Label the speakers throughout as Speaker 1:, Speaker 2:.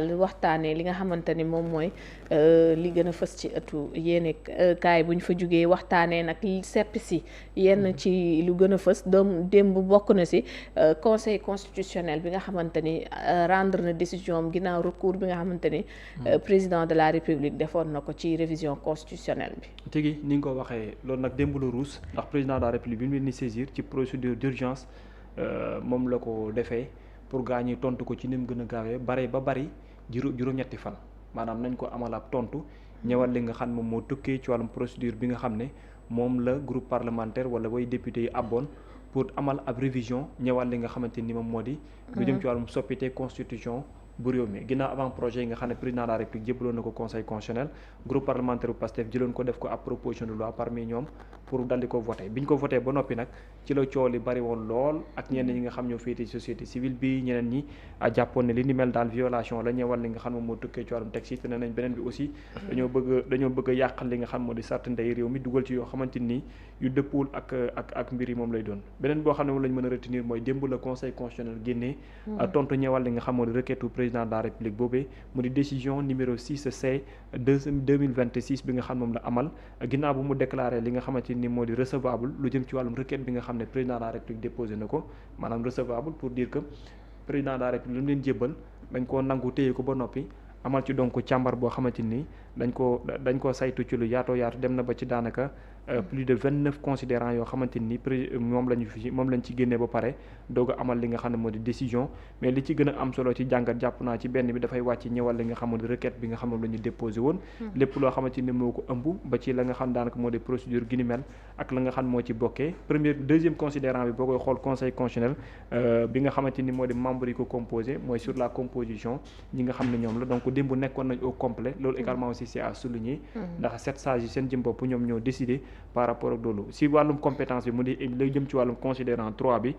Speaker 1: waxtaanee li nga xamante ni moom mooy li gën a fës ci ëttu yéene kaay bu ñu fa jugee waxtaanee nag sepp si yenn ci lu gën a fës démb bokk na si conseil constitutionnel bi nga xamante ni rendre na décision am ginnaaw recours bi nga xamante ni président de la république defoon na ko ci révision constitutionnelle bi.
Speaker 2: tigi ni nga ko waxee loolu nag démb la ruus ndax président de la république bi mu leen di saisir ci procédure d'urgence moom la ko defee pour gaa ñi tontu ko ci ni mu gën a gaawee bari juróom-ñetti fan maanaam nañ ko amal ab tontu ñëwal li nga xam moom moo tukkee ci wàllum procédure bi nga xam ne moom la groupe parlementaire wala way député yi abboon pour amal ab révision ñëwal li nga xamante ni moom moo di lu jëm ci wàllum soppite constitution bu réew mi ginnaaw avant projet yi nga xam ne président de la république jébbaloon na ko conseil constitutionnel groupe parlementaire bu Pastef jëloon ko def ko ab proposition de loi parmi ñoom pour daldi ko voté bi ñu ko voté ba noppi nag ci la coow li bari woon lool ak ñenn ñi nga xam ñoo féete société civile bi ñeneen ñi jàppoon ne li ni mel daal violation la ñëwal li nga xam moom moo tukkee ci wàllum texte yi te ne nañ beneen bi aussi dañoo bëgg a yàqal li nga xam moo di sart ndey réew mi dugal ci yoo xamante ni yu dëppul ak mbir yi moom lay doon beneen boo xam ne moom lañ mën a retenir mooy démb la conseil constitutionnel génnee tontu ñëwal li nga xam moo di requête président de la république boobee mu di décision numéro 6C 2026 bi nga xam moom la amal ginnaaw bu mu déclaré li nga xamante ni moo di recevable lu jëm ci wàllum requête bi nga xam ne président de la république déposé na ko maanaam recevable pour dire que président de la république lu mu leen jébbal dañ koo nangu téye ko ba noppi amal ci donc càmbar boo xamante ni dañ ko saytu ci lu yaatoo yaatu dem na ba ci daanaka plus de 29 considérants yoo xamante ni moom lañ ci génnee ba pare doog a amal li nga xam ne moo di décision mais li ci gën a am solo ci jàngat jàpp naa ci benn bi dafay wàcc ñëwal li nga xam moo di requête bi nga xam ne la ñu déposé woon lépp loo xamante ni moo ko ëmb ba ci la nga xam daanaka moo di procédure gi ni mel ak la nga xam moo ci bokkee deuxième considérant bi boo koy xool conseil constitutionnel bi nga xamante ni moo di membre yi ko composé mooy sur la composition ñi nga xam ne ñoom la donc démb nekkoon nañ au complet loolu également aussi c'est à souligner ndax 7 sages yi seen jëm bopp ñoom ñoo décidé par rapport ak loolu si wàllum compétence bi mu di lay jëm ci wàllum considérant 3 bi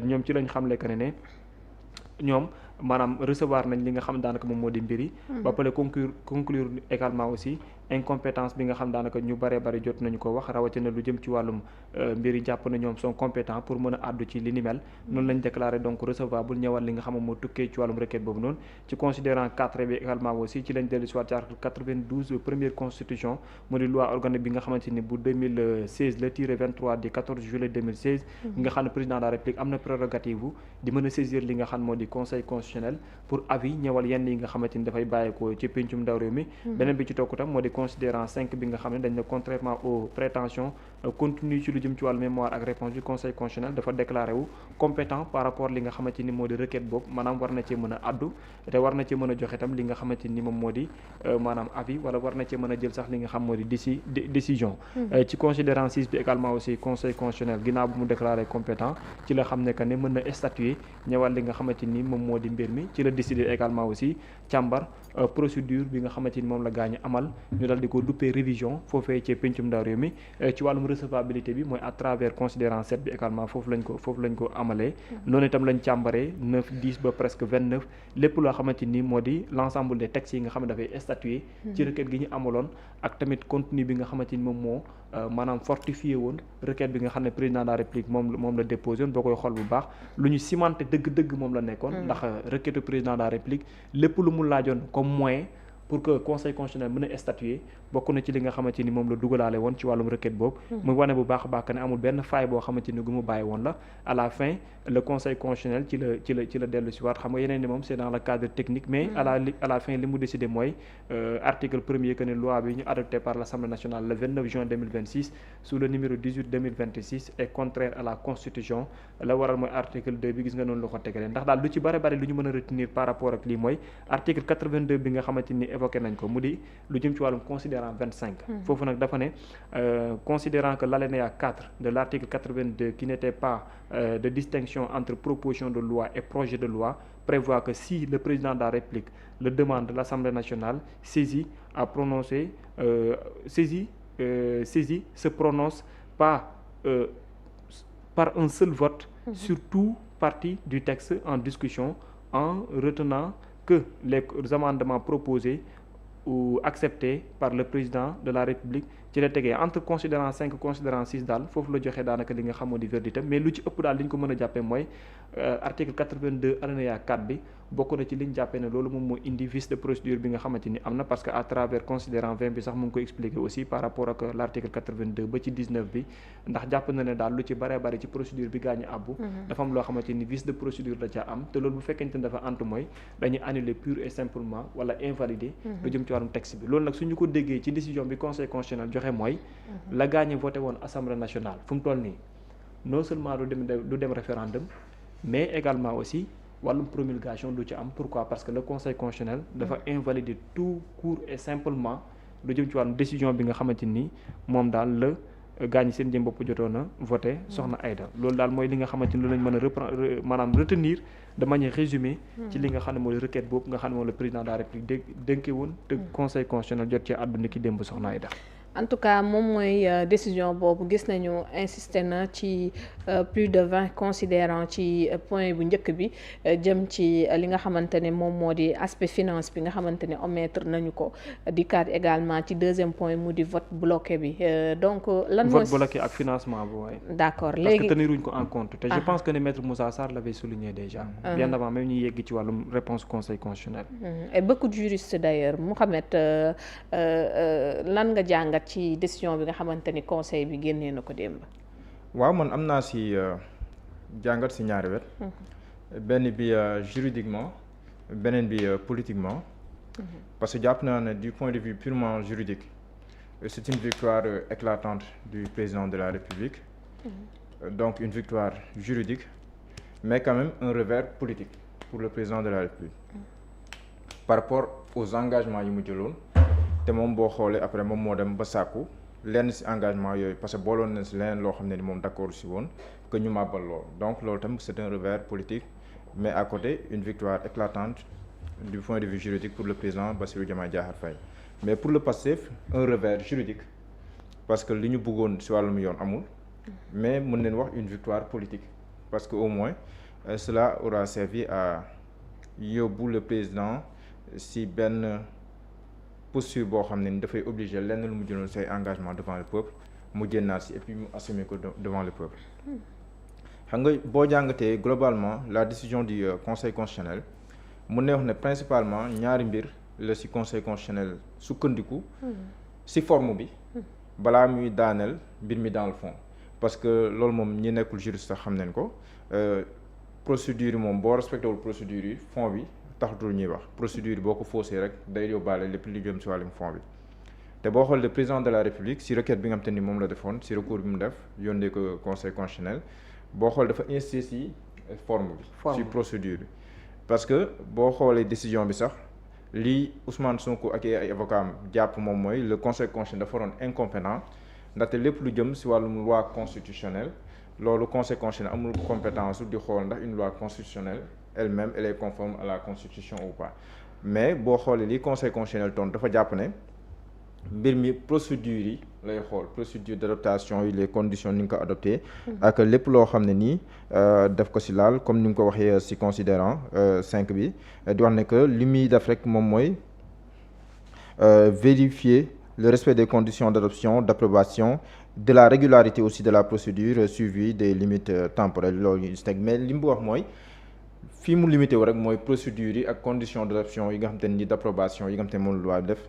Speaker 2: ñoom ci lañ xamle que ne ñoom maanaam recevoir nañ li nga xam daanaka moom moo di mbiri ba pare conclure également aussi incompétence bi nga xam daanaka ñu bëree bëri jot nañu ko wax rawatina lu jëm ci wàllum mbiri jàpp na ñoom sont compétents pour mën a àddu ci li ni mel noonu lañ déclaré donc recevable ñëwal li nga xam moo tukkee ci wàllum requête boobu noonu ci considérant 4 bi également aussi ci lañ dellu si waat ci article 92 première constitution mu di loi organique bi nga xamante ni bu 2016 le tiré 23 du 14 juillet 2016 nga xam ne président de la république am na prérogative di mën a saisir li nga xam moo di conseil constitutionnel pour avis ñëwal yenn yi nga xamante ni dafay bàyyeekoo ci pencum ndaw réew mi beneen bi ci tokku tam moo di considérant 5 bi nga xam ne dañ ne contrairement aux prétentions continues ci lu jëm ci wàllu mémoire ak réponse du conseil constitutionnel dafa déclaré wu compétent par rapport li nga xamante ni moo di requête boobu maanaam war na cee mën a addu te war na cee mën a joxe tam li nga xamante ni moom moo di maanaam avis wala war na cee mën a jël sax li nga xam moo di décision ci considérant 6 bi également aussi conseil constitutionnel ginnaaw bu mu déclaré compétent ci la xam ne que ne mën na statuer ñëwal li nga xamante ni moom moo di mbir mi ci la décider également aussi càmbar procédure bi nga xamante ni moom la gaañu amal ñu dal di ko duppee révision foofee ci pencum ndaw réew mi ci wàllum recevabilité bi mooy à travers considérant 7 bi également foofu lañ ko amalee noonu itam lañ càmbaree 9 10 ba presque 29 lépp loo xamante ni moo di l'ensemble des textes yi nga xam ne dafay statuer ci requête gi ñu amaloon ak tamit contenu bi nga xamante ni moom moo maanaam fortifié woon requête bi nga xam ne président de la république moom la déposé woon boo koy xool bu baax lu ñu cimenté dëgg-dëgg moom la nekkoon ndax requête président de la république lépp lu mu laajoon comme moyen pour que conseil constitutionnel mën a statuer bokk na ci li nga xamante ni moom la dugalaale woon ci wàllum requête boobu muy wane bu baax a baax que ne amul benn faille boo xamante ni gu mu bàyyi woon la à la fin le conseil constitutionnel ci la dellu si waat xam nga yeneen ni moom c'est dans le cadre technique mais à la fin li mu décidé mooy article premier que ne loi bi ñu adopté par l'Assemblée nationale le 29 juin 2026 sous le numéro 18 2026 est contraire à la constitution la waral mooy article 2 bi gis nga noonu la ko tegalee ndax daal lu ci bari lu ñu mën a retenir par rapport ak lii mooy article 82 bi nga xamante ni évoqué nañ ko mu di lu jëm ci wàllum considérant 25 foofu nag dafa ne considérant que l'alinéa 4 de l'article 82 qui n'était pas de distinction entre proposition de loi et projet de loi prévoit que si le président de la République le demande, l'Assemblée nationale saisie à prononcer saisie se prononce pas par un seul vote sur tout partie du texte en discussion en retenant que les amendements proposés ou acceptés par le président de la République ci la tegee entre considérant 5 considérant 6 daal foofu la joxe daanaka li nga xamoo di verdict mais lu ci ëpp daal li ñu ko mën a jàppee mooy article 82 alinéa 4 bi bokk na ci li ñu jàppee ne loolu moom moo indi vice de procédure bi nga xamante ni am na parce que à travers considérant 20 bi sax mu ngi koy expliquer aussi par rapport ak l' article 82 ba ci 19 bi ndax jàpp na ne daal lu ci baree bari ci procédure bi gaañu àbbu dafa am loo xamante ni vice de procédure da caa am te loolu bu fekkente ne dafa antu mooy dañuy annuler pure et simplement wala invalider lu jëm ci wàllum texte bi loolu nag suñu ko déggee ci décision bi conseil constitutionnel joxe mooy la gaañu voté woon assemblée nationale fu mu toll nii non seulement du dem référendum mais également aussi wàllum promulgation du ci am pourquoi parce que le conseil constitutionnel dafa invalider tout court et simplement lu jëm ci wàllum décision bi nga xamante ni moom daal la gaañ seen jëm bopp jotoon a voté soxna Aïda loolu daal mooy li nga xamante ni loolu lañ mën a reprendre maanaam retenir de manière résumée ci li nga xam ne mooy requête boobu nga xam ne moom le président de la république dénke woon te conseil constitutionnel jot ci àdduna ki démb soxna Aïda.
Speaker 1: En tout cas moom mooy décision boobu gis nañu insisté na ci plus de 20 considérants ci point bu njëkk bi jëm ci li nga xamante ne moom moo di aspect finance bi nga xamante ne omettre nañu ko di cadre également ci deuxième point mu di vote bloqué bi donc lan mooy
Speaker 2: vote bloqué ak financement bu waaye
Speaker 1: d'accord léegi
Speaker 2: parce que teniruñ ko en compte te je pense que ne maître Moussa Sarr l'avait souligné déjà bien avant même ñuy yegg ci wàllum réponse conseil constitutionnel
Speaker 1: et beaucoup de juristes d'ailleurs Mouhamed lan nga jàngat ci décision bi nga xamante ni conseil bi génnee na ko démb.
Speaker 3: waaw man am naa si jàngat si ñaari wet. benn bi juridiquement beneen bi politiquement. parce que jàpp naa ne du point de vue purement juridique c'est une victoire éclatante du président de la République. Donc une victoire juridique mais quand même un revers politique pour le président de la République. Par rapport aux engagements yi mu jëloon. te moom boo xoolee après moom moo dem ba sàkku lenn ci engagement yooyu parce que booloon na ci leneen loo xam ne ni moom d'accord ci woon que ñu màbbal loolu donc loolu tam c'est un revers politique mais à côté une victoire éclatante du point de vue juridique pour le président Bassirou Diomaye Diakhar Faye mais pour le Pastef un revers juridique parce que li ñu bëggoon ci wàllum yoon amul mais mën nañ wax une victoire politique parce que au moins cela aura servi à yóbbu le président ci benn posture boo xam ne ni dafay obligé lenn lu mu jëloon say engagement devant le peuple mu génnaat si et puis mu assumer ko devant le peuple xam nga boo jàngatee globalement la décision du conseil constitutionnel mu ne wax ne principalement ñaari mbir la si conseil constitutionnel sukkandiku si forme bi balaa muy daaneel mbir mi dans le fond parce que loolu moom ñi nekkul juriste sax xam nañ ko procédure yi moom boo respecté wul procédure yi fond bi taxatul ñuy wax procédure boo ko faussé rek day yóbbaale lépp li jëm ci wàllum fond bi te boo xool le président de la république ci requête bi nga xam te ni moom la defoon ci recours bi mu def yónnee ko conseil constitutionnel boo xool dafa insister ci forme bi ci procédure bi parce que boo xoolee décision bi sax lii Ousmane Sonko ak ay avocat am jàpp moom mooy le conseil constitutionnel dafa doon incompétent ndaxte lépp lu jëm ci wàllum loi constitutionnelle loolu conseil constitutionnel amul compétence di xool ndax une loi constitutionnelle elle-même elle est conforme à la constitution ou pas mais boo xoolee li conseil constitutionnel toon dafa jàpp ne mbir mi procédure yi lay xool procédure d'adaptation yi les conditions ni nga ko adopté ak lépp loo xam ne nii def ko ci laal comme ni nga ko waxee ci considérant 5 bi di wax ne que li muy def rek moom mooy vérifier le respect des conditions d'adoption d'approbation de la régularité aussi de la procédure suivi des limites temporelles loolu ñu teg mais li mu wax mooy fii mu limité wu rek mooy procédures yi ak conditions d'adoption yi nga xam te ni d'approbation yi nga xam te ne moom loi def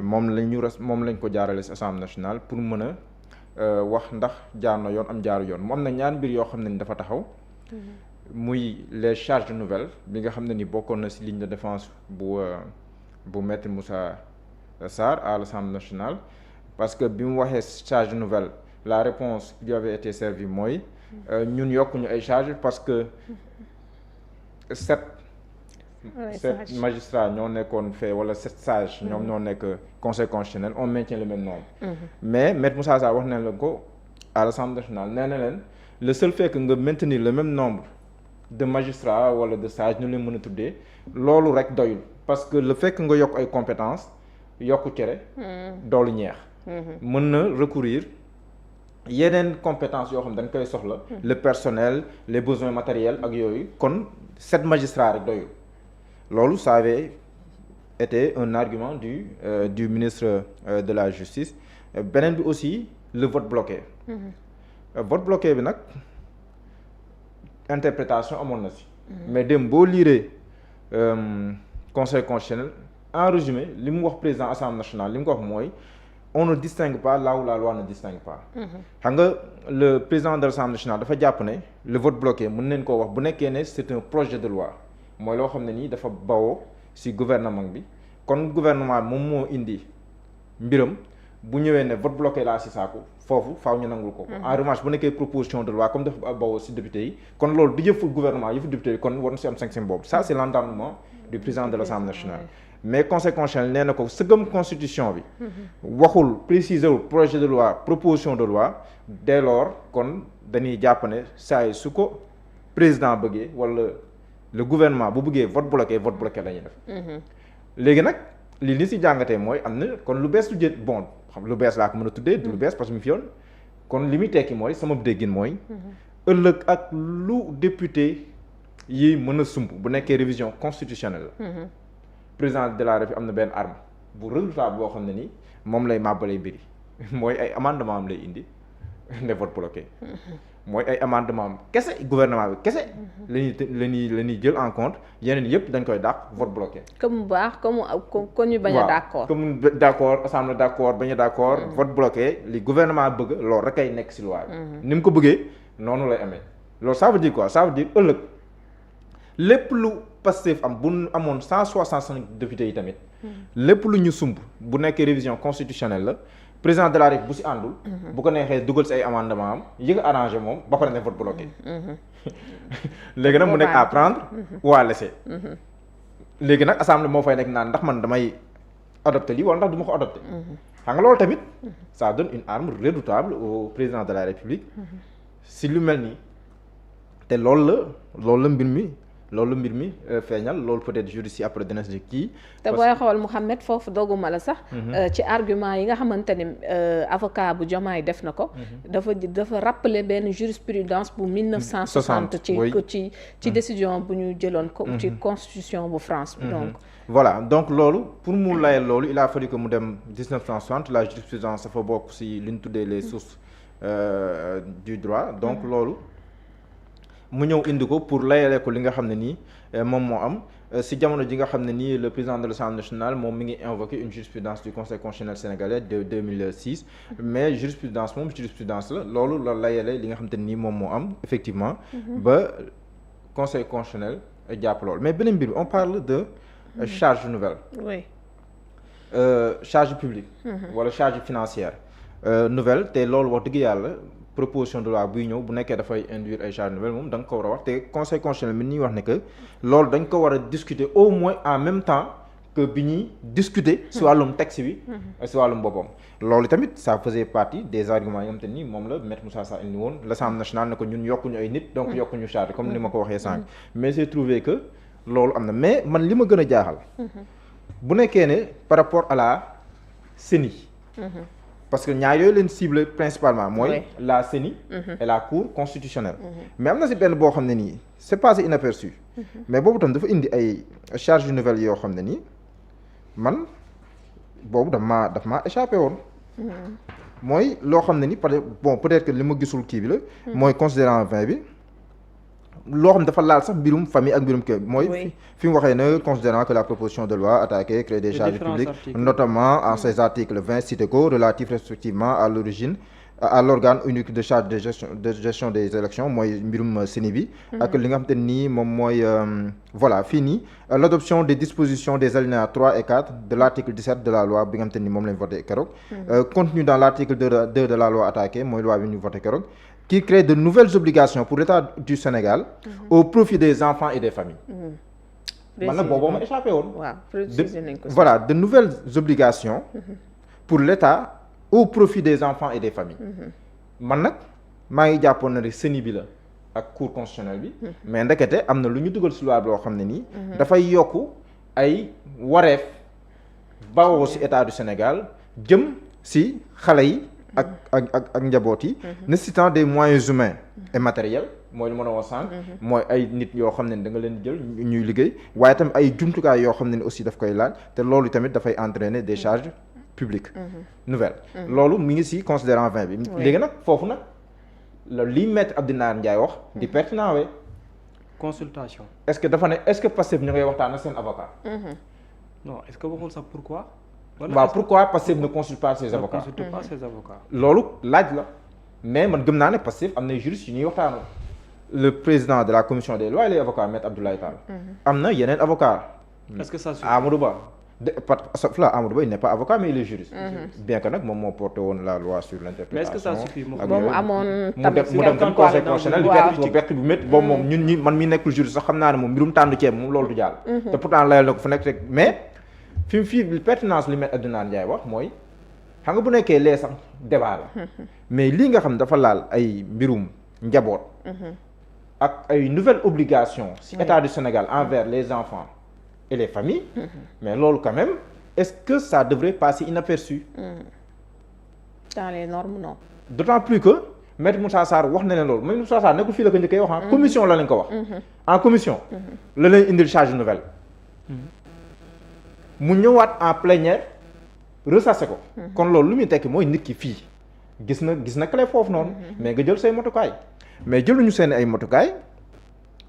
Speaker 3: moom lañ ko jaarale ci Assemblée nationale pour mën a wax ndax jaar na yoon am jaaru yoon mu am na ñaar mbir yoo xam ne ni dafa taxaw muy les charges nouvelles bi nga xam ne ni bokkoon na ci ligne de défense bu maître Moussa Sarr à l'Assemblée nationale parce que bi mu waxee charge nouvelle la réponse qui lui avait été servie mooy ñun yokkuñu ay charges parce que sept magistrats ñoo nekkoon fee wala 7 sages ñoom ñoo nekk conseil constitutionnel on maintient le même nombre mais maître Moussa Sarr wax na leen ko à l'Assemblée nationale nee na leen le seul fait que nga maintenir le même nombre de magistrats wala de sages ñu leen mën a tuddee loolu rek doyul parce que le fait que nga yokk ay compétences yokku cere doolu ñeex mën na recourir yeneen compétences yoo xam dañ koy soxla le personnel les besoins matériels ak yooyu kon 7 magistrats rek doyul loolu ça avait été un argument du ministre de la justice beneen bi aussi le vote bloqué. Vote bloqué bi nag interprétation amoon na si. mais dem boo liiree conseil constitutionnel en résumé li mu wax président assemblée nationale li mu ko wax mooy on ne distingue pas là où la loi ne distingue pas. xam nga le président de l'assemblée nationale dafa jàpp ne le vote bloqué mën nañ koo wax bu nekkee ne c'est un projet de loi mooy loo xam ne nii dafa bawoo ci gouvernement bi kon gouvernement bi moom moo indi mbiram bu ñëwee ne vote bloqué laa ci saaku foofu faaw ñu nangul ko. en revanche bu nekkee proposition de loi comme dafa bawoo ci député yi kon loolu du yëfu gouvernement yëfu député yi kon war na ci am sanction boobu ça c'est l'entendement du président de l'assemblée nationale. mais conseil constitutionnel nee na ko sëgëm constitution bi waxul préciser wul projet de loi proposition de loi dès lors kon dañuy jàpp ne saa yi su ko président bëggee wala le gouvernement bu bëggee vote bloqué la ñuy def. léegi nag li ci jàngatee mooy am na kon lu bees lu jët bon xam lu bees laa ko mën a tuddee du lu bees parce que mu fi yoon kon li muy tekki mooy sama déggin mooy ëllëg ak lu député yi mën a sumb bu nekkee révision constitutionnelle la président de la République am na benn arme bu redoutable boo xam ne ni moom lay màbbalee mbiri mooy ay amendement am lay indi ne vote bloqué mooy ay amendement am kese gouvernement bi kese la ñuy jël en compte yeneen yëpp dañ koy dàq vote bloqué.
Speaker 1: comme mu baax comme ñu bañ a d'accord.
Speaker 3: comme d'accord assemblée d'accord bañ a d'accord vote bloqué li gouvernement bëgg loolu rek ay nekk ci loi bi. ni mu ko bëggee noonu lay amee loolu ça veut dire quoi ça veut dire ëllëg lépp lu Pastef am bu amoon 165 députés yi tamit lépp lu ñu sumb bu nekkee révision constitutionnelle la président de la République bu ci àndul bu ko neexee dugal ci ay amendement am yi arrangé moom ba pare ne vote bloqué léegi nag mu nekk à prendre ou à laisser léegi nag assemblée moo fay nekk naan ndax man damay adopté lii wala ndax du ma ko adopté xam nga loolu tamit ça donne une arme redoutable au président de la République si lu mel nii te loolu la mbir mi feeñal loolu peut-être juriste yi après dina si kii.
Speaker 1: te booy xool Mouhamed foofu dogguma la sax. ci argument yi nga xamante ni avocat bu Diomaye def na ko. dafa rappeler benn jurisprudence bu 1960. ci décision bu ñu jëloon ko ci constitution bu France bi donc.
Speaker 3: voilà donc loolu pour mu layal loolu il a fallu que mu dem 1960 la jurisprudence dafa bokk si li ñu tuddee les sources du droit donc loolu. mu ñëw indi ko pour layale ko li nga xam ne nii moom moo am si jamono ji nga xam ne nii le président de l'Assemblée nationale moom mi ngi invoqué une jurisprudence du conseil constitutionnel sénégalais de 2006 mais jurisprudence la loolu la layale li nga xam te nii moom moo am effectivement ba conseil constitutionnel jàpp loolu mais beneen mbir bi on parle de charge nouvelle charge publique wala charge financière nouvelle te loolu wax dëgg yàlla proposition de loi buy ñëw bu nekkee dafay induire ay charges nouvelles moom da nga ko war a wax te conseil constitutionnel mi ñuy wax ne que loolu dañ ko war a discuter au moins en même temps que bi ñuy discuter si wàllum texte bi si wàllum boppam loolu tamit ça faisait partie des arguments yi nga xamante ni moom la maître Moussa Sarr indi woon l'Assemblée nationale ne ko ñun yokkuñu ay nit donc yokkuñu charge comme ni ma ko waxee sànq mais j'ai trouvé que loolu am na mais man li ma gën a jaaxal bu nekkee ne par rapport à la CENI parce que ñaar yooyu leen ciblé principalement mooy la CENI et la Cour constitutionnelle mais am na si benn boo xam ne nii c'est passé inaperçu mais boobu tam dafa indi ay charges nouvelles yoo xam ne nii man boobu daf maa échappé woon mooy loo xam ne ni peut-être que li ma gisul kii bi la mooy considérant 20 bi loo xam dafa laal sax mbirum famille ak mbirum kër mooy fi mu waxee ne considérant que la proposition de loi attaquée crée des charges publiques notamment en ses articles 20 cité ko relatifs respectivement à l'origine à l'organe unique de charge de gestion des élections mooy mbirum CENI bi ak li nga xam te nii moom mooy voilà fii nii l'adoption des dispositions des alinéas 3 et 4 de l'article 17 de la loi bi nga xam te ni moom lañ voté keroog contenu dans l'article 2 de la loi attaquée mooy loi bi ñu voté keroog qui crée de nouvelles obligations pour l'État du Sénégal au profit des enfants et des familles. man nag boobu ma échappé woon. voilà de nouvelles obligations pour l'État au profit des enfants et des familles. man nag maa ngi jàppoon na ne CENI bi la ak Cour constitutionnelle bi. mais ndekete am na lu ñu dugal ci loi loo xam ne nii. dafay yokk ay wareef bawoo ci État du Sénégal jëm ci xale yi. ak njaboot yi nécessitant des moyens humains et matériels mooy lu mën a wax sànq mooy ay nit yoo xam ne da nga leen jël ñuy liggéey waaye tamit ay jumtukaay yoo xam ne aussi daf koy laaj te loolu tamit dafay entraîner des charges publique nouvelle loolu mi ngi ci considérant 20 bi léegi nag foofu nag la li maître Abdoulaye Ndiaye wax di pertinent we
Speaker 2: consultation.
Speaker 3: est-ce que dafa ne est-ce que Pastef ñu ngay waxtaan ak seen avocat
Speaker 2: non est-ce que waxul sax pourquoi.
Speaker 3: waaw pourquoi Pastef ne consulte pas ses avocats loolu laaj la mais man gëm naa ne Pastef am na juristes yu ñuy waxtaanal le président de la commission des lois et les avocats maître Abdoulaye Tall am na yeneen avocat
Speaker 2: est-ce que ça suffit
Speaker 3: Amadou Ba Amadou Ba il n'est pas avocat mais il est juriste bien que nag moom moo porté woon la loi sur l'interprétation
Speaker 2: mais est-ce que ça suffit
Speaker 3: ak
Speaker 1: moom
Speaker 3: yooyu
Speaker 1: amoon
Speaker 3: mu dem conseil constitutionnel di perte bu métti boobu moom ñun ñi man mi nekkul juriste sax xam naa ne moom mbirum tàndu ceeb moom loolu du jàll te pourtant layal na ko fu nekk rek mais fi mu fii pertinence li met Abdoulaye Ndiaye wax mooy xam nga bu nekkee lee sax débat la mais lii nga xam dafa laal ay mbirum njaboot ak ay nouvelles obligations ci état du Sénégal envers les enfants et les familles mais loolu quand même est-ce que ça devrait passer inaperçu
Speaker 1: dans les normes non
Speaker 3: d'autant plus que maître Moussa Sarr wax na leen loolu maître Moussa Sarr nekkul fii la ko njëkkee wax commission la leen ko wax en commission la leen indil charge nouvelle mu ñëwaat en plénière ressassé ko kon loolu lu muy tekki mooy nit ki fii gis na clé foofu noonu mais nga jël say motukaay mais jëluñu seen ay motukaay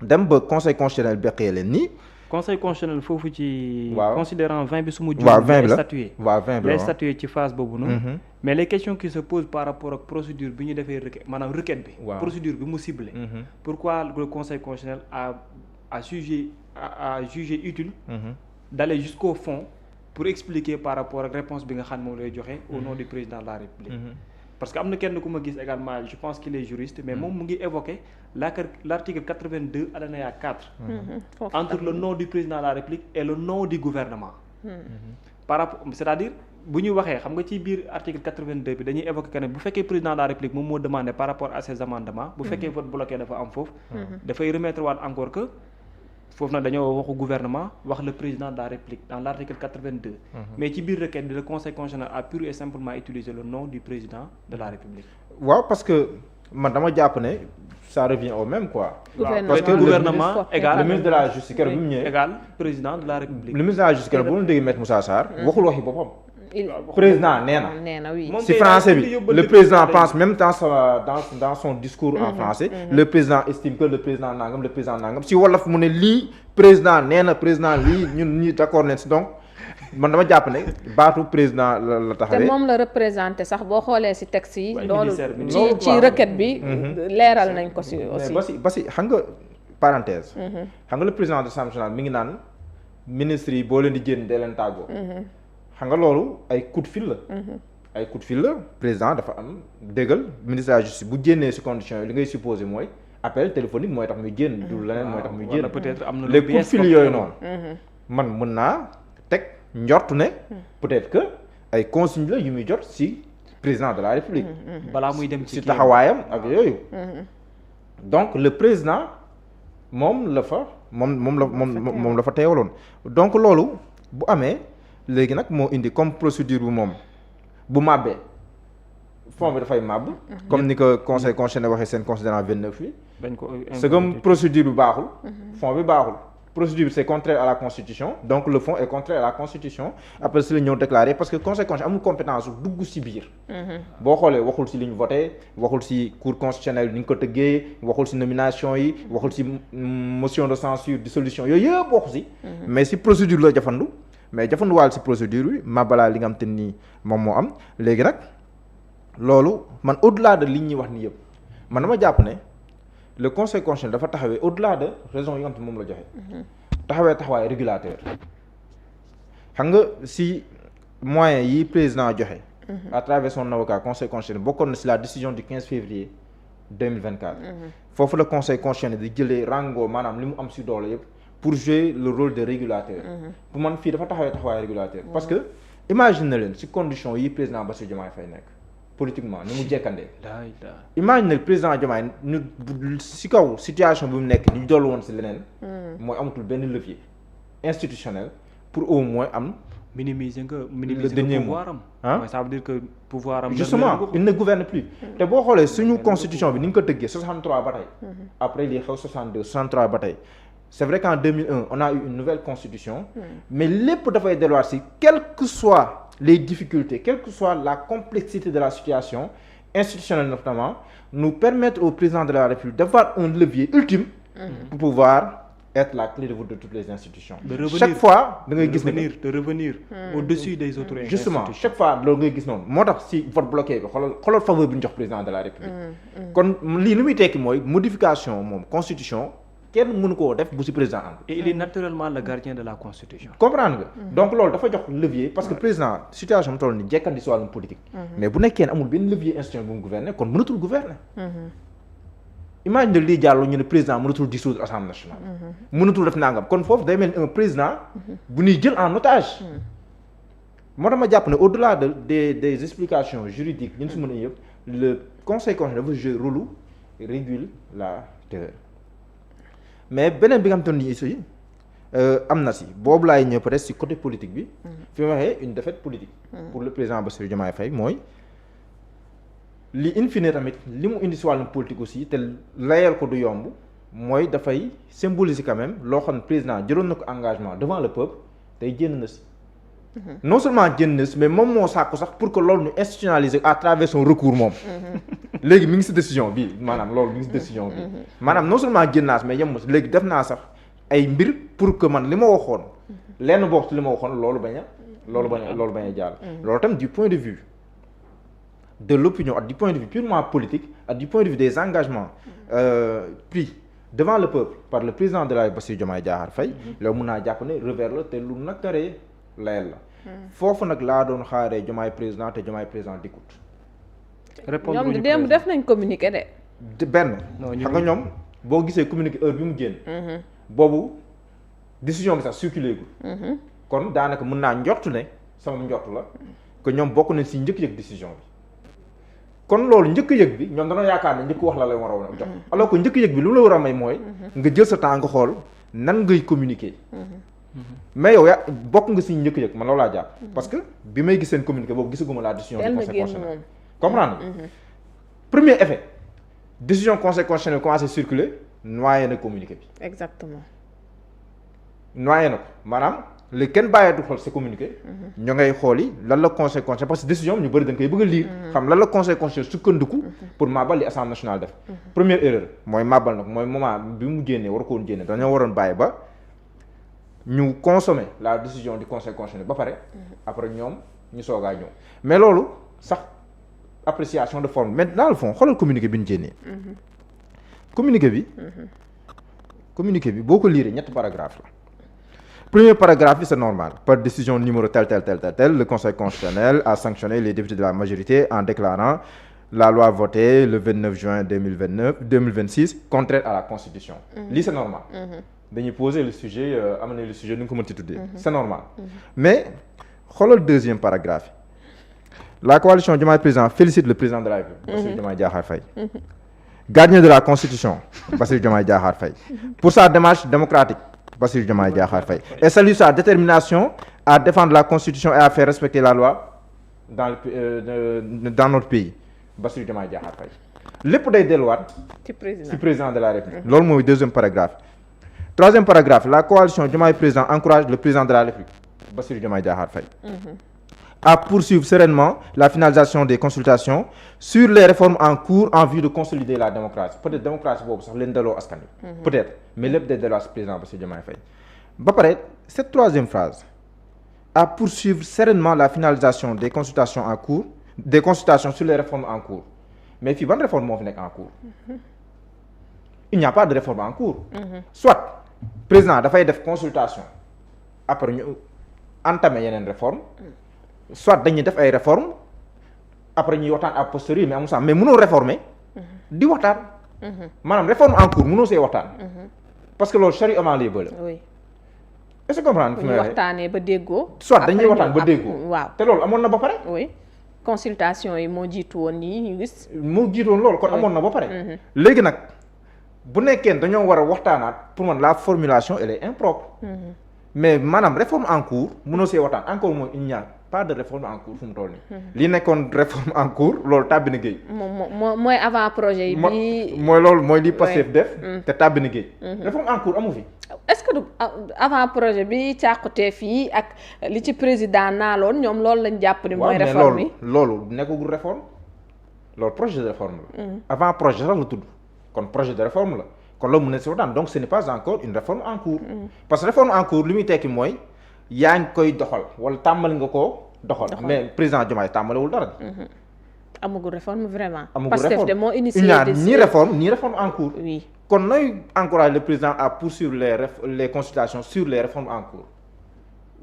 Speaker 3: dem ba conseil constitutionnel beqee leen nii
Speaker 2: conseil constitutionnel foofu ci
Speaker 3: waaw
Speaker 2: considérant 20 bi su ma
Speaker 3: waaw 20 bi la
Speaker 2: statué
Speaker 3: waaw 20 bi la
Speaker 2: lay statué ci phase boobu noonu mais les questions qui se posent par rapport ak procédure bi ñu defee requête maanaam requête bi procédure bi mu ciblé pourquoi le conseil constitutionnel a jugé utile d'aller jusqu'au fond pour expliquer par rapport ak réponse bi nga xam moom lay joxe au nom du président de la République parce que am na kenn ku ma gis également je pense qu'il est juriste mais moom mu ngi évoquer l'article 82 alinéa 4 entre le nom du président de la République et le nom du gouvernement par rapport c'est-à-dire bu ñu waxee xam nga ci biir article 82 bi dañuy évoquer que ne bu fekkee président de la République moom moo demandé par rapport à ces amendements bu fekkee vote bloqué dafa am foofu dafay remettre waat encore que foofu nag dañoo waxu gouvernement wax le président de la République dans l'article 82 mais ci biir requête bi le conseil constitutionnel a pur et simplement utilisé le nom du président de la République
Speaker 3: waaw parce que man dama jàpp ne ça revient au même quoi
Speaker 2: parce que gouvernement égal
Speaker 3: le ministre de la justice keroog bi mu ñëwee
Speaker 2: égal président de la République
Speaker 3: le ministre de la justice keroog bu ñu déggee maître Moussa Sarr waxul waxi boppam président nee na
Speaker 1: oui
Speaker 3: si français bi le président pense même dans son discours en français le président estime que le président nangam si wolof mu ne lii président nee na président lii ñun ñi d'accord nañ si donc man dama jàpp ne baatu président la taxawee
Speaker 1: te moom la représenté sax boo xoolee si texte yi loolu
Speaker 3: loolu
Speaker 1: ci requête bi leeral nañ ko si aussi
Speaker 3: ba si xam nga parenthèse xam nga le président de l'Assemblée nationale mi ngi naan ministre yi boo leen di génn dee leen tàggoo xam nga loolu ay coup de fil la président dafa am déggal ministre de la justice bu génnee ci conditions yi li ngay supposé mooy appel téléphonique mooy tax muy génn du leneen mooy tax muy génn
Speaker 2: peut-être am na
Speaker 3: les coups de fil yooyu noonu man mën naa teg njort ne peut-être que ay consignes la yu muy jot ci président de la République
Speaker 2: balaa muy dem ci
Speaker 3: taxawaayam ak yooyu donc le président moom la fa teewaloon donc loolu bu amee léegi nag moo indi comme procédure bu moom bu màbbee fond bi dafay màbb comme ni ko conseil constitutionnel waxee seen considérant 29 bi c'est comme procédure bi baaxul fond bi baaxul procédure bi c'est contraire à la constitution donc le fond est contraire à la constitution après si la ñëw déclarer parce que conseil constitutionnel amul compétence dugg si biir boo xoolee waxul si li ñu voté waxul si cour constitutionnelle ni ñu ko tëggee waxul si nomination yi waxul si motion de censure dissolution yooyu yëpp waxu si mais si procédure la jafandu mais jafanduwaal si procédure bi ma balaa li nga xam te nii moom moo am léegi nag loolu man au-delà de li ñuy wax ni yëpp man dama jàpp ne le conseil constitutionnel dafa taxawee au-delà de raison yi nga xam te moom la joxe taxawaay régulateur xam nga si moyens yi président joxe à travers son avocat conseil constitutionnel bokkoon na si la décision du 15 février 2024 foofu la conseil constitutionnel di jëlee rango maanaam li mu am si doole yëpp pour jouer le rôle de régulateur pour man fii dafa taxawaay régulateur parce que imagine na leen si condition yi président Bassirou Diomaye Faye nekk politiquement ni mu jekkandee imagine le président Diomaye ñu si kaw situation bi mu nekk ñu dollu woon si leneen mooy amatul benn levier institutionnel pour au moins am
Speaker 2: minimiser pouvoir am ça veut dire que pouvoir am
Speaker 3: justement il ne gouverne plus te boo xoolee suñu constitution bi ni ñu ko tëggee 63 ba tey après lii xew 62 63 ba tey c'est vrai qu'en 2001 on a eu une nouvelle constitution mais lépp dafay delluwaat si quel que soit les difficultés, quelle que soit la complexité de la situation institutionnelle notamment, nous permettre au président de la République d'avoir un levier ultime pour pouvoir être la clé de voûte de toutes les institutions. Chaque fois da ngay gis
Speaker 2: de revenir au-dessus des autres
Speaker 3: justement
Speaker 2: institutions.
Speaker 3: chaque fois loolu ngay gis noonu moo tax si vote bloqué bi xoolal faveur bi ñu jox président de la République. kon lii li muy tekki mooy modification moom constitution kenn mënu koo def bu si président am.
Speaker 2: et il est naturellement le gardien de la constitution.
Speaker 3: comprendre nga. donc loolu dafa jox levier parce que président situation mu toll nii jekkandi si wàllum politique. mais bu nekkee ne amul benn levier institutionnel bu mu gouverner kon mënatul gouverner. imagine lii jàll ñu ne président mënatul dissoudre assemblée nationale. mënatul def nangam kon foofu day mel ni un président bu ñuy jël en otage. moo tax ma jàpp ne au-delà des explications juridiques ñun si mën a yëpp le conseil constitutionnel dafa jouer rôle régulateur mais beneen bi nga xam te ni ici am na si boobu laay ñëw peut-être si côté politique bi. fi ma waxee une défaite politique. pour le président Bassirou Diomaye Faye mooy. li in fine tamit li mu indi si wàllum politique aussi te layal ko du yomb mooy dafay symboliser quand même loo xam ne président jëloon na ko engagement devant le peuple tey génn na si. non seulement génn na si mais moom moo sàkku sax pour que loolu ñu institutionnaliser à travers son recours moom. léegi mi ngi si décision bi maanaam loolu mi ngi si décision bi. maanaam non seulement génn naa si mais yem si léegi def naa sax ay mbir pour que man li ma waxoon. lenn bokk ci li ma waxoon loolu bañ a jàll. loolu tam du point de vue. de l'opinion ak du point de vue purement politique ak du point de vue des engagements pris devant le peuple par le président de la République Bassirou Diomaye Diakhar Faye loolu mun naa jàpp ne revers la te lu nakaree layel la foofu nag laa doon xaaree Diomaye président te Diomaye président d'écoute
Speaker 1: répondre ñoom démb def nañ communiqué de
Speaker 3: benn xam nga ñoom boo gisee communiqué heure bi mu génn boobu décision bi sax circulé gul kon daanaka mën naa njortu ne sama njortu la que ñoom bokk nañ si njëkk-yëg décision bi kon loolu njëkk-yëg bi ñoom dañoo yaakaar ne njëkk wax la lay war a jox alors que njëkk-yëg bi lu la war a may mooy nga jël sa temps nga xool nan ngay communiquer mais yow yaa bokk nga si njëkk-yëg man loolu laa jàpp parce que bi may gis seen communiqué boobu gisaguma la décision du conseil constitutionnel comprendre premier effet décision conseil constitutionnel commencé circuler noyé na communiqué bi exactement noyé na ko maanaam léegi kenn bàyyeetu xool sa communiqué. ñoo ngay xool yi lan la conseil constitutionnel parce que décision ñu bëri dañ koy bëgg a lire. xam lan la conseil constitutionnel sukkandiku. pour mabal li assemblée nationale def. première erreur mooy mabal nag mooy moment bi mu génnee war ko woon génne dañoo waroon bàyyi ba ñu consommer la décision du conseil constitutionnel ba pare. après ñoom ñu soogaa ñëw mais loolu sax appréciation de forme mais dans le fond xoolal communiqué bi ñu génnee. communiqué bi boo ko lire ñetti paragraphe la. Premier paragraphe, c'est normal. Par décision numéro tel, le Conseil constitutionnel a sanctionné les députés de la majorité en déclarant la loi votée le 29 juin 2026 contraire à la Constitution. Lii c'est normal. Dañuy poser le sujet, amener le sujet, nu nga ko mën ci tuddee. C'est normal. Mais xoolal deuxième paragraphe. La coalition Diomaye Président félicite le président de la République, Bassirou Diomaye Diakhar Faye. Gardien de la Constitution, Bassirou Diomaye Diakhar Faye. Pour sa démarche démocratique, Bassirou Diomaye Diakhar Faye et salue sa détermination à défendre la Constitution et à faire respecter la loi dans notre pays Bassirou Diomaye Diakhar Faye lépp day delluwaat ci président de la République loolu mooy deuxième paragraphe troisième paragraphe la coalition Diomaye Président encourage le président de la République Bassirou Diomaye Diakhar Faye à poursuivre sereinement la finalisation des consultations sur les réformes en cours en vue de consolider la démocratie peut-être démocratie boobu sax leen delloo askan wi peut-être mais lépp day delloo président Bassirou Diomaye Faye ba pare cette troisième phrase à poursuivre sereinement la finalisation des consultations en cours des consultations sur les réformes en cours mais fii ban réforme moo fi nekk en cours il n'y a pas de réforme en cours soit président dafay def consultation après ñu entamer yeneen réforme soit dañuy def ay réformes après ñuy waxtaan a posteriori mais amul sax mais mënoo réformer di waxtaan maanaam réforme en cours mënoo see waxtaan parce que loolu charrue avant les bœufs la. oui est-ce que comprendre fi may waxee waxtaanee ba déggoo. soit dañuy waxtaan ba déggoo. waaw te loolu amoon na ba pare. oui consultation yi moo jiitu woon nii ñu gis. moo jiitu woon loolu kon amoon na ba pare. léegi nag bu nekkee dañoo war a waxtaanaat pour man la formulation elle est impropre. mais maanaam réforme en cours mënoo see waxtaan encore mooy il n'y a pas de réforme en cours fu mu toll nii. li nekkoon réforme en cours loolu tàbbi na géej. mooy avant projet yi. mooy loolu mooy li Pastef def. te tàbbi na géej. réforme en cours amu fi.
Speaker 1: est-ce que du avant projet bi càqutee fii ak li ci président naaloon ñoom loolu lañ jàpp ni mooy réforme yi
Speaker 3: loolu nekkagul réforme loolu projet de réforme la avant projet sax la tudd kon projet de réforme la kon loolu mën na si waxtaan donc ce n'est pas encore une réforme en cours parce que réforme en cours li muy tekki mooy yaa ngi koy doxal wala tàmbali nga koo doxal mais président Diomaye tàmbalewul dara
Speaker 1: amagul réforme vraiment
Speaker 3: amagul
Speaker 1: Pastef de moo initié
Speaker 3: ni réforme en cours
Speaker 1: oui
Speaker 3: kon nooy encourager le président à poursuivre les consultations sur les réformes en cours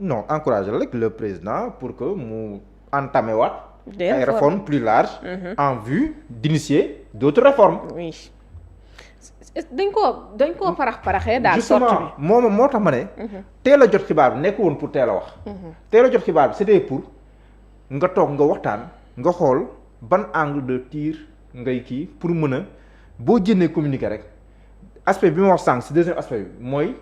Speaker 3: non encourager rek le président pour que mu entamé waat ay réformes plus larges en vue d'initier d'autres réformes
Speaker 1: oui dañ koo paraxee daal
Speaker 3: justement moo tax ma ne teel a jot xibaar bi nekk woon pour teel a wax teel a jot xibaar bi c'était pour nga toog nga waxtaan nga xool ban angle de tir ngay kii pour mën a boo jëndee communiquer rek aspect bi ma wax sànq si deuxième aspect bi mooy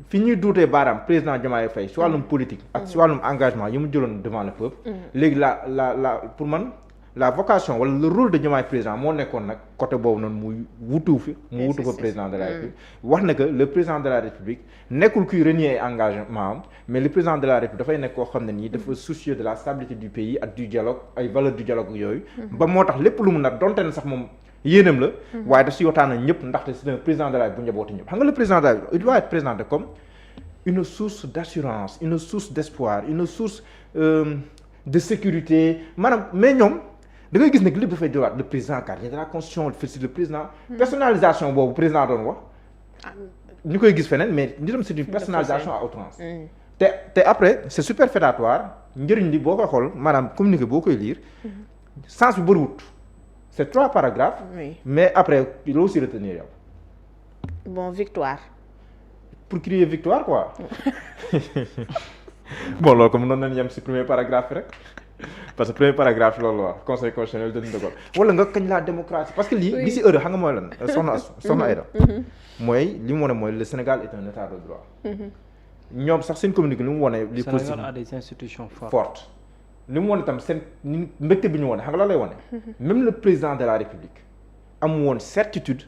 Speaker 3: fi ñuy duutee baaraam président Diomaye Faye si wàllum politique ak si wàllum engagement yi mu jëloon devant le peuple léegi la pour man la vocation wala le rôle de Diomaye président moo nekkoon nag côté boobu noonu mu wutu fa président de la République wax na que le président de la République nekkul kuy renier ay engagement am mais le président de la République dafay nekk koo xam ne nii dafa soucieux de la stabilité du pays ak du dialogue ay valeurs du dialogue yooyu ba moo tax lépp lu mu nag donte ne sax moom yéenam la waaye daf si waxtaan ak ñëpp ndaxte c'est un président de la République bu njabooti ñëpp xam nga le président de la République il doit être présenté comme une source d'assurance une source d'espoir une source de sécurité maanaam mais ñoom da ngay gis ne lépp dafay jëlaat le président gardien de la constitution félicite le président personnalisation boobu président doon wax ñu koy gis feneen mais ñu dem c'est une personnalisation à outrance te après c'est superfétatoire njëriñ li boo koy xool maanaam communiqué boo koy lire sens bi bëriwut c'est 3 paragraphes mais après loo aussi retenir yow
Speaker 1: bon victoire
Speaker 3: pour crier victoire quoi bon loolu comme noonu nañ yem ci premier paragraphe rek parce que premier paragraphe loolu wax conseil constitutionnel dañu dogal wala nga kañ la démocratie parce que li ci heure xam nga mooy lan soxna Aïda mooy li mu wane mooy le Sénégal est un état de droit ñoom sax seen communiqué li mu wane li
Speaker 2: Sénégal a des institutions
Speaker 3: fortes li mu wane tam seen mbégte bi ñu wane xam nga la lay wane même le président de la République am woon certitude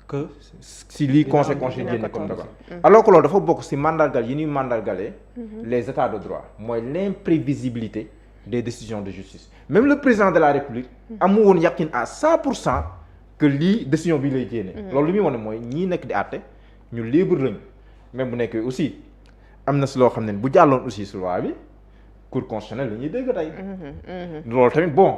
Speaker 3: que si lii conseil constitutionnel génne comme dogal alors que loolu dafa bokk si mandargal yi ñuy mandargalee les états de droit mooy l'imprévisibilité des décisions de justice même le président de la République amu woon yaqin à 100% que lii décision bi lay génne loolu li muy wane mooy ñii nekk di àtte ñu libre lañu même bu nekkee aussi am na si loo xam ne bu jàlloon aussi si loi bi cour constitutionnelle la ñuy dégg tey loolu tamit bon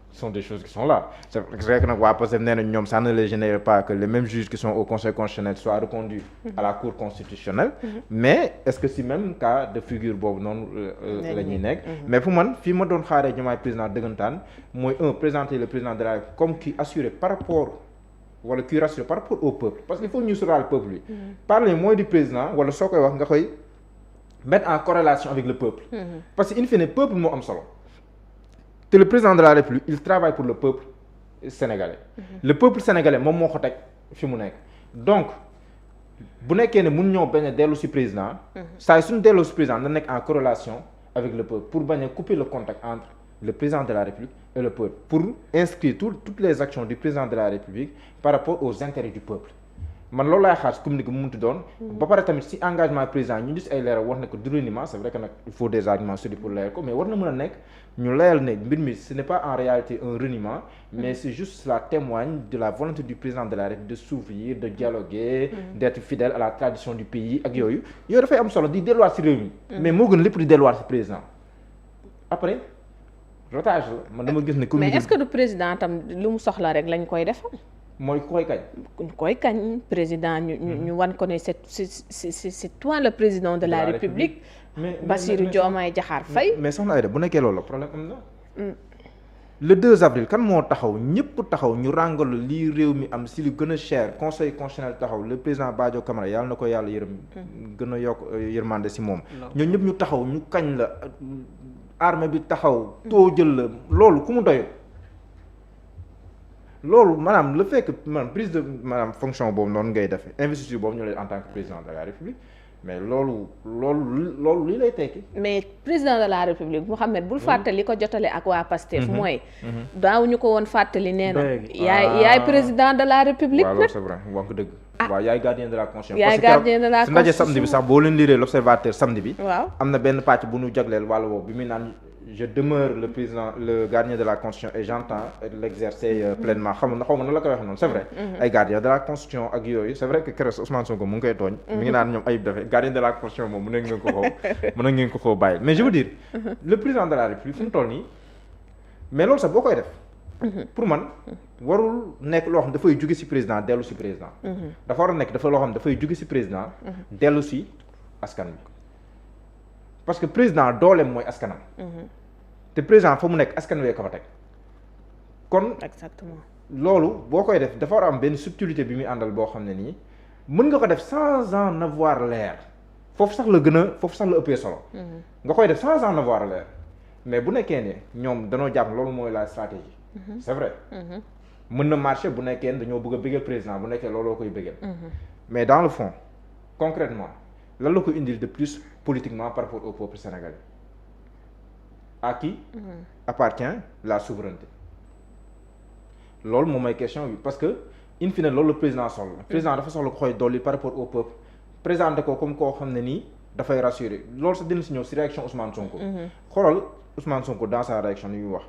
Speaker 3: ce sont des choses qui sont là c'est vrai que nag waa parce que nee nañ ñoom ça ne les génère pas que les mêmes juges qui sont au conseil constitutionnel soient reconduits à la cour constitutionnelle mais est-ce que si même cas de figure boobu noonu la ñuy nekk mais pour man fii ma doon xaaree Diomaye président dëggantaan mooy présenter le président de la République comme qui assuré par rapport wala qui rassure par rapport au peuple parce que il faut ñu sóoraale peuple bi parler mooy du président wala soo koy wax nga koy mettre en corrélation avec le peuple parce que in fine peuple moo am solo te le président de la République il travaille pour le peuple sénégalais le peuple sénégalais moom moo ko teg fi mu nekk donc bu nekkee ne mun ñoo bañ a dellu ci président saa suñu delloo ci président na nekk en corrélation avec le peuple pour bañ a couper le contact entre le président de la République et le peuple pour inscrire toutes les actions du président de la République par rapport aux intérêts du peuple man loolu laay xaar ci communiqué bu munti doon ba pare tamit ci engagement président ñu gis ay leeral wax na ko du reniement c'est vrai que nag il faut des arguments solides pour leeral ko mais war na mën a nekk ñu leeral ne mbir mi ce n'est pas en réalité un reniement mais c'est juste cela témoigne de la volonté du président de la République de s'ouvrir de dialoguer d'être fidèle à la tradition du pays ak yooyu dafay am solo di delluwaat ci réew mi mais moo gën lépp di delluwaat ci président après rotage la man dama gis ne communiqué
Speaker 1: mais est-ce que du président tam lu mu soxla rek lañ koy def
Speaker 3: mooy ku koy kañ.
Speaker 1: ku koy kañ président ñu wan ko ne c'est toi le président de la République. Bassirou Diomaye Diakhar Faye.
Speaker 3: mais soxna Aïda bu nekkee loolu la problème am na. le 2 avril kan moo taxaw ñëpp taxaw ñu ràngalu lii réew mi am si lu gën a cher conseil constitutionnel taxaw le président Badio Camara yàlla na ko yàlla yërëm gën a yokk yërmande si moom. ñooñu ñëpp ñu taxaw ñu kañ la armée bi taxaw. too jël la loolu ku mu doyoo. loolu maanaam le fait que maanaam prise de maanaam fonction boobu noonu ngay defee investiture boobu ñu lay en tant que président de la République mais loolu li lay tekki. mais
Speaker 1: président de la République Mouhamed bul fàttali ko jotale ak waa Pastef mooy. daaw ñu ko woon fàttali nee na. yaay président de la République.
Speaker 3: waaw loolu c'est vrai wax dëgg. waaw yaay gardien de la constitution.
Speaker 1: yaay gardien de la
Speaker 3: su ndaje samedi bi sax boo leen liree l'observateur samedi bi.
Speaker 1: waaw
Speaker 3: am na benn pàcc bu ñu jagleel wàllu woowu bi muy naan je demeure le gardien de la constitution et j'entends l'exercer pleinement xaw ma nan la koy waxee noonu c'est vrai. ay gardien de la constitution ak yooyu c'est vrai que keroog Ousmane Sonko mu ngi koy tooñ. mi ngi naan ñoom ayib dafay gardien de la constitution moom mën ngeen ko xoo bàyyi mais je veux dire le président de la République fu mu toll nii mais loolu sax boo koy def. pour man warul nekk loo xam dafay jóge ci président dellu ci président. dafa war a nekk dafa loo xam dafay jóge ci président. dellu ci askan bi parce que président dooleem mooy askanam. te président fa mu nekk askan wee ko fa teg. kon
Speaker 1: exactement
Speaker 3: loolu boo koy def dafa war a am benn subtilité bi muy àndal boo xam ne nii mën nga ko def sans en avoir l'air foofu sax la ëppee solo. nga koy def sans en avoir l'air mais bu nekkee ne ñoom danoo jàpp loolu mooy la stratégie. c'est vrai. mën na marcher bu nekkee dañoo bëgg a bëggal président bu nekkee looloo koy bëggal. mais dans le fond concrètement lan la ko indil de plus politiquement par rapport au peuple sénégalais à qui appartient la souveraineté loolu moom mooy question bi parce que in fine loolu la président soxla. président dafa soxla ko koy dolli par rapport au peuple présenté ko comme koo xam ne nii dafay rassurer loolu sax dina si ñëw si réaction Ousmane Sonko. xoolal Ousmane Sonko dans sa réaction ni muy wax.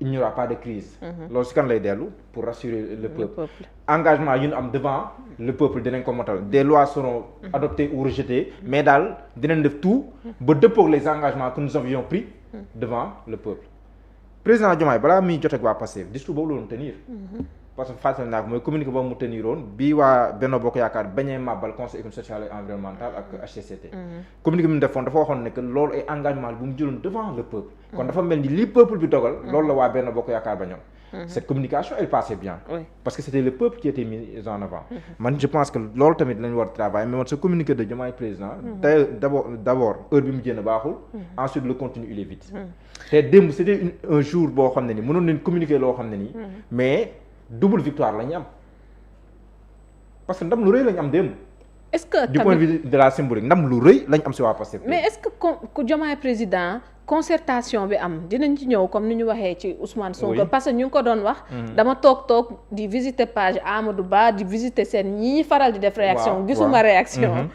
Speaker 3: il n'y aura pas de crise. loolu si kan lay dellu pour rassurer le peuple. engagement yu ñu am devant le peuple dinañ ko motal des lois seront adoptées ou rejetées mais daal dinañ def tout ba dëppoog les engagements que nous avions pris devant le peuple. président Diomaye balaa muy jot ak waa Pastef discours boobu la doon tenir. parce que fàttali naa ko mooy communiqué boobu mu teniroon bii waa Benno Bokk Yaakaar bañee màbbal conseil économique social et environnemental ak HCCT. communiqué bi mu defoon dafa waxoon ne que loolu ay engagement bu mu jëloon devant le peuple. kon dafa mel ni li peuple bi dogal. loolu la waa Benno Bokk Yaakaar bañoon. cette communication elle passait bien. parce que c'était le peuple qui était mis en avant. man je pense que loolu tamit lañu war a travailler mais man ce communiqué de Diomaye président. d'abord heure bi mu génn baaxul. ensuite le contenu il est vide. te démb c'était un jour boo xam ne ni mënoon nañ communiquer loo xam ne nii. mais double victoire la ñu am parce que ndam lu rëy la ñu am démb.
Speaker 1: est-ce que
Speaker 3: du point de vue de la symbolique ndam lu rëy la ñu am si waa Pastef.
Speaker 1: mais est-ce que Diomaye président concertation bi am dinañ ci ñëw comme ni ñu waxee ci Ousmane Sonko. parce que ñu ngi ko doon wax. dama toog di visiter page Amadou Ba di visiter seen ñi faral di def. réaction gisuma réaction.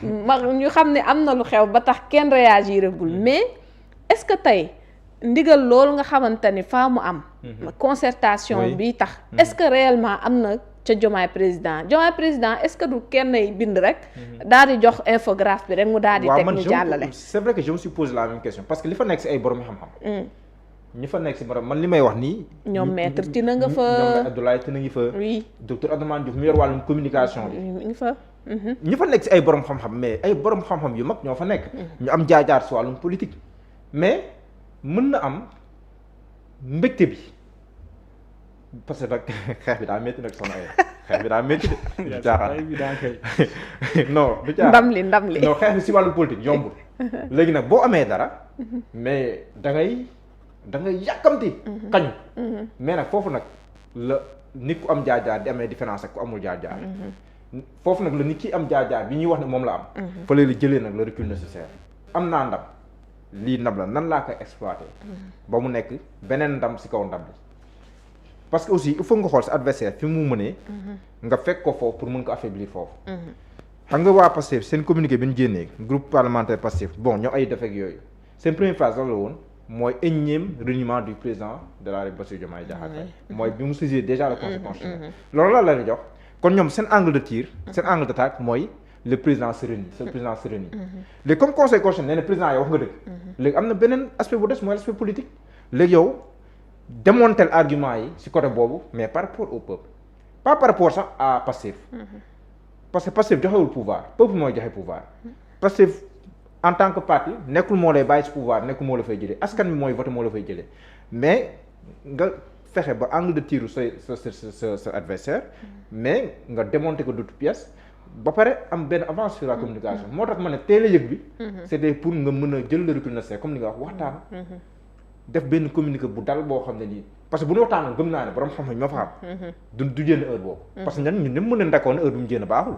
Speaker 1: ñu xam ne am na lu xew ba tax kenn réagiragul mais est-ce que tey. ndigal loolu nga xamante ni faa mu am. concertation bi tax. est-ce que réellement am na ca Diomaye président est-ce que du kenn ay bind rek. daal di jox infographe bi rek mu daal di teg ñu jàllale.
Speaker 3: c'est vrai que je me suis posé la même question parce que li fa nekk si ay borom xam-xam. ñi fa nekk si borom man li may wax nii.
Speaker 1: ñoom maître Tina nga fa.
Speaker 3: ñoom Abdoulaye Tina ngi fa.
Speaker 1: oui
Speaker 3: docteur Abdourahmane Diouf mi yor wàllum communication bi.
Speaker 1: ngi fa.
Speaker 3: ñi fa nekk si ay borom xam-xam mais ay borom xam-xam yu mag ñoo fa nekk. ñu am jaar-jaar si wàllum politique mais. mën na am mbégte bi parce que nag xeex bi daa métti nag soxna ay xeex bi daa métti de. du caaxaan non du caaxaan
Speaker 1: ndam li
Speaker 3: non xeex bi si wàllu politique yombul. léegi nag boo amee dara mais da ngay yàkkamti. kañu mais nag foofu nag la nit ku am jaar-jaar di amee différence ak ku amul jaar-jaar. foofu nag la nit ki am jaar-jaar bi ñuy wax ne moom la am. fa la jëlee nag le recul nécessaire. am naa ndam. lii ndam la nan laa koy exploiter ba mu nekk beneen ndam ci kaw ndam li parce que aussi il faut nga xool sa adversaire fi mu mënee nga fekk ko foofu pour mën ko affaiblir foofu xam nga waa Pastef seen communiqué bi ñu génnee groupe parlementaire Pastef bon ñoo ay defek yooyu seen première phrase la woon mooy énième reniement du président de la République Bassirou Diomaye Diakhar Faye mooy bi mu saisir déjà le conseil constitutionnel loolu la leen jox kon ñoom seen angle de tir seen angle d'attaque mooy le président se renie c'est le président se renie léegi comme conseil constitutionnel nee na président yow wax nga dëgg léegi am na beneen aspect bu des mooy l'aspect politique léegi yow démonter argument yi ci côté boobu mais par rapport au peuple pas par rapport sax à Pastef parce que Pastef joxewul pouvoir peuple mooy joxe pouvoir Pastef en tant que parti nekkul moo lay bàyyi ci pouvoir nekkul moo la fay jëlee askan bi mooy voté moo la fay jëlee mais nga fexe ba angle de tir sa adversaire mais nga démonter ko d'autres pièces ba pare am benn avance sur la communication moo tax ma ne teel a yëg bi c'était pour nga mën a jël le recul nécessaire comme ni nga wax waxtaan def benn communiqué bu dal boo xam ne nii parce que bu ñu waxtaanoon gëm naa ne borom xam-xam ñoo fa xam du génn heure boobu parce que ñun ñëpp mën nañ d'accord ne heure bi mu génn baaxul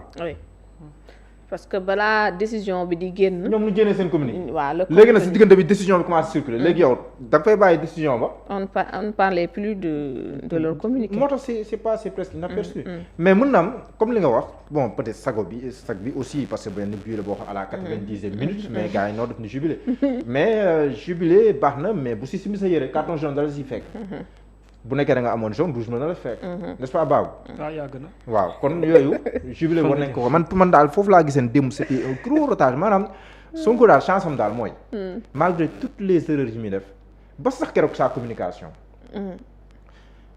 Speaker 1: parce que balaa décision bi di génn.
Speaker 3: ñoom ñu génnee seen communiqué.
Speaker 1: waaw le
Speaker 3: léegi nag si diggante bi décision bi commencé circuler léegi yow da nga fay bàyyi décision ba.
Speaker 1: on ne parlait plus de leur communiqué.
Speaker 3: moo tax c'est presque inaperçu. mais mën na am comme li nga wax bon peut-être sag bi aussi parce que benn bii la boo xam à la 90e minute. mais gars yi noo def ni jubilé. mais jubilé baax na mais bu si simi sa yére carton jaune dala si fekk. bu nekkee da nga amoon jaune rouge mën na la fekk. n'est-ce pas Babou.
Speaker 2: yàgg na.
Speaker 3: waaw kon yooyu. jubilé war nañ ko man daal foofu laa giseen démb c'était un gros retard maanaam Sonko daal chance am daal mooy. malgré toutes les erreurs yi muy def ba sax keroog sa communication.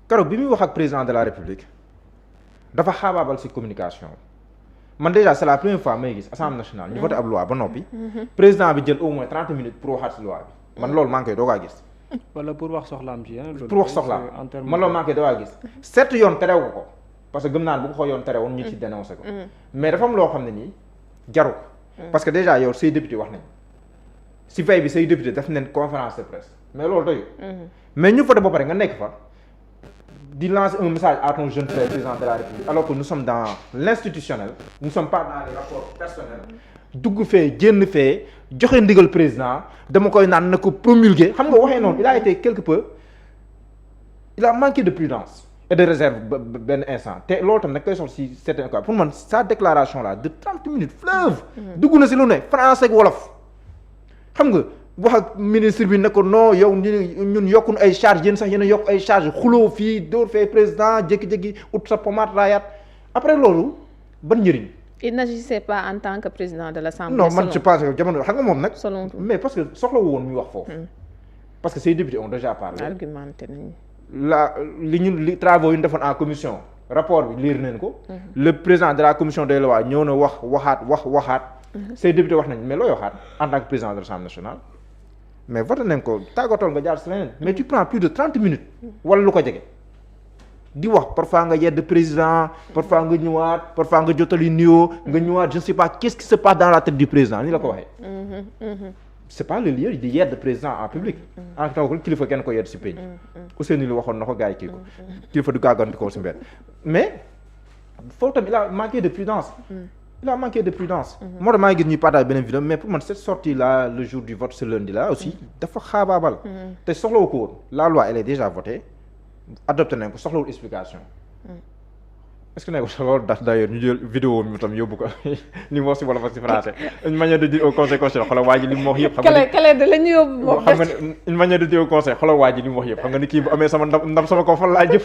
Speaker 3: keroog bi muy wax ak président de la république dafa xaabaabal ci communication man déjà c'est la première fois may gis assemblée nationale ñu voté ab loi ba noppi. président bi jël au moins 30 minutes pour waxaat ci loi bi man loolu maa ngi koy doogaa gis.
Speaker 2: wala pour wax soxlaam ci
Speaker 3: pour wax soxlaam man loolu maa ngi koy doogaa gis. certes yoon terewu ko parce que gëm naa ne bu ko yoon terewoon ñu ci dénoncé ko. mais dafa am loo xam ne nii jaru ko. parce que déjà yow say député wax nañ ci veille bi say député def nañ conférence de presse mais loolu doyul. mais ñu voté ba pare nga nekk fa. di lancer un message à ton jeune frère président de la République alors que nous sommes dans l'institutionnel nous ne sommes pas dans les rapports personnels dugg fee génn fee joxe ndigal président dama koy naan na ko promulguer xam nga waxee noonu il a été quelque peu il a manqué de prudence et de réserve benn instant te loolu tam nag koy soxla si certains cas pour man sa déclaration là de 30 minutes fleuve dugg na si lu ne français ak wolof xam nga wax ak ministre bi ne ko non yow ñun yokkuñu ay charges yéen sax yéen a yokk ay charges xuloo fii dóor fee président jékki-jékki ut sa pommade raayaat après loolu ban njëriñ.
Speaker 1: il n'agissait pas en tant que président de l'Assemblée.
Speaker 3: non man je pense que jamono xam nga moom nag.
Speaker 1: selon
Speaker 3: mais parce que soxla woon muy wax foofu. parce que ces députés ont déjà parlé.
Speaker 1: argumenté nañu.
Speaker 3: li travaux yu ñu defoon en commission rapport bi lire nañ ko. le président de la commission des lois ñëw na waxaat. ces députés wax nañ mais looy waxaat en tant que président de l'Assemblée nationale. mais voté nañ ko tàggatoon nga jaar si leneen mais tu prends plus de 30 minutes wala lu ko jege di wax parfois nga yedd président parfois nga ñëwaat parfois nga jotali nuyoo nga ñëwaat je ne sais pas qu'est-ce qui se passe dans la tête du président ni la ko waxee. c'est pas le lieu di yedd président en public. en tant que kilifa kenn ko yedd si pays. Ousseynou li waxoon na ko gars yi kii ko kilifa du gàgganti ko si mbedd mais foofu tamit il a manqué de prudence. il a manqué de prudence. moo tax maa ngi gis ñuy partage beneen vidéo mais pour man cette sortie là le jour du vote ce lundi là aussi dafa xaabaabal. te soxlawu ko woon la loi elle est déjà votée adopté nañ ko soxlawul explication. est-ce que ne ko loolu d'ailleurs ñu jël vidéo mi tam yóbbu ko li mu wax si wala fa si français une manière de dire au conseil constitutionnel xoolal waa ji li mu wax yëpp. xam
Speaker 1: nga de la ñu yóbbu moom
Speaker 3: xam nga une manière de dire au conseil xoolal waa ji li mu wax yëpp xam nga ni kii bu amee sama ndam sama ko fan laa jëf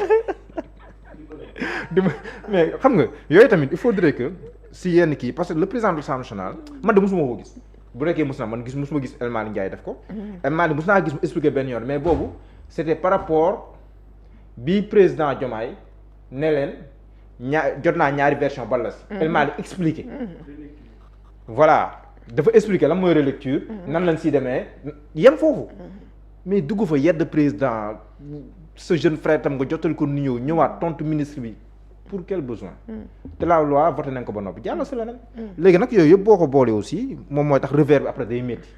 Speaker 3: mais xam nga yooyu tamit il faudrait que. si yenn kii parce que le président de l'Assemblée nationale man de mosuma ko gis bu nekkee mos na man mosuma gis El Malick Ndiaye def ko. El Malick mos naa gis mu expliquer benn yoon mais boobu c'était par rapport bi président Diomaye ne leen jot naa ñaari version bala si. El Malick expliquer. voilà dafa expliquer lan mooy relecture. nan lañ siy demee yem foofu. mais dugg fa yedd président ce jeune frère tam nga jotal ko nu ñëwaat tontu ministre bi. pour quel besoin. te la loi voté nañ ko ba noppi jàll si leneen. léegi nag yooyu yëpp boo ko boolee aussi moom mooy tax revers bi après day métti.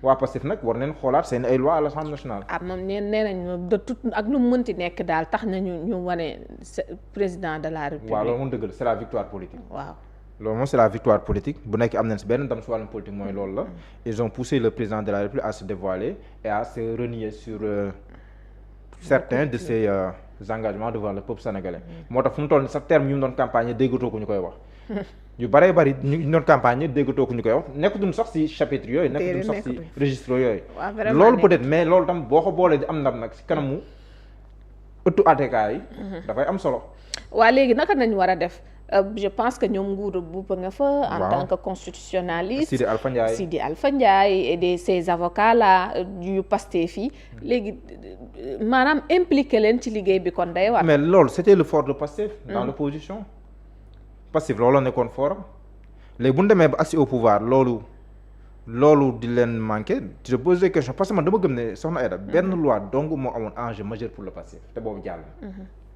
Speaker 3: waa Pastef nag war nañ xoolaat seen ay loi à l'Assemblée nationale.
Speaker 1: moom nee nañ de tout ak lu mu mënti nekk daal tax nañu ñu wane président de la République.
Speaker 3: waaw loolu moom dëgg la c'est la victoire politique.
Speaker 1: waaw
Speaker 3: loolu moom c'est la victoire politique bu nekk am nañ si benn ndam si wàllum politique mooy loolu la. ils ont poussé le président de la République à se dévoiler et à se renier sur certains de ses engagements devant le peuple sénégalais. moo tax fu mu toll nii sa terme yu mu doon campagne déggatoo ko ñu koy wax. yu bëree bëri ñu doon campagne déggatoo ko ñu koy wax nekkatuñ sax ci chapitre yooyu. nekkatuñ sax ci registre yooyu. loolu peut-être mais loolu tam boo ko boolee di am ndam nag ci kanamu ëttu àttekaay yi. dafay am solo.
Speaker 1: waa léegi naka nañ war a def je pense que ñoom nguuru buuba nga fa. en tant que constitutionnaliste. Sidi Alpha Ndiaye et ces avocats là yu Pastef fii léegi maanaam impliqué leen ci liggéey bi kon day war.
Speaker 3: mais loolu c'était le fort de Pastef. dans l'opposition. Pastef loolu la nekkoon fort léegi bu ñu demee ba accès au pouvoir loolu di leen manqué je pose des questions parce que man dama gëm ne soxna Aïda benn loi dong moo amoon enjeu majeur pour le Pastef te boobu jàll na.